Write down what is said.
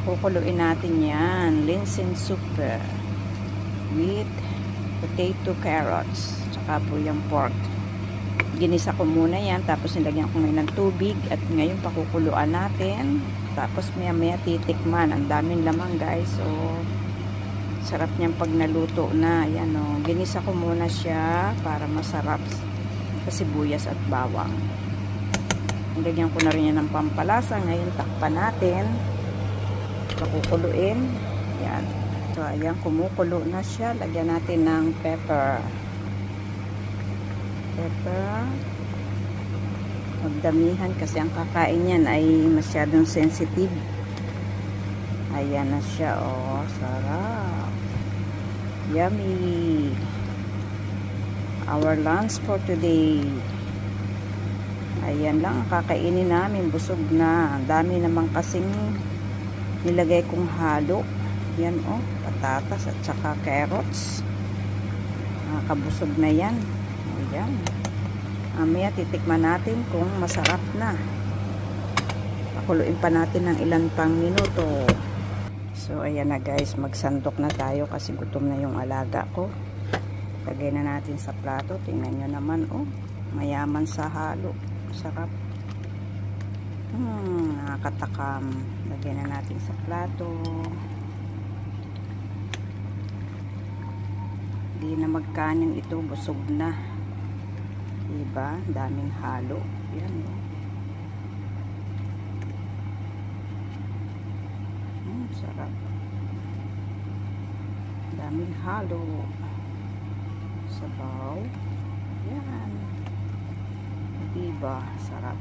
Pakukuluin natin yan. Linseed soup with potato, carrots, tsaka po yung pork. Ginisa ko muna yan, tapos nilagyan ko ngayon ng tubig, at ngayon pakukuluan natin. Tapos maya maya titikman. Ang daming laman guys. So sarap niyang pag naluto na. Yan o. Ginisa ko muna siya para masarap sa sibuyas at bawang. Nilagyan ko na rin yan ng pampalasa. Ngayon takpan natin. Pakukuluin. Yan. So ayan, kumukulo na siya. Lagyan natin ng pepper. Magdamihan kasi ang kakain yan ay masyadong sensitive. Ayan na siya. Oh, sarap. Yummy. Our lunch for today. Ayan lang ang kakainin namin. Busog na. Ang dami naman kasing nilagay kong halo. Yan oh, patatas at saka carrots. Nakakabusog na yan. Ayan. Mamaya titikman natin kung masarap na. Pakuluin pa natin ng ilan pang minuto. So ayan na guys, magsandok na tayo kasi gutom na yung alaga ko. Lagay na natin sa plato. Tingnan nyo naman oh, mayaman sa halo. Sarap. Nakakatakam. Lagay na natin sa plato. Hindi na magkanin ito, busog na. Diba? Daming halo. Yan o. Sarap. Daming halo. Sabaw. Yan. Diba? Sarap.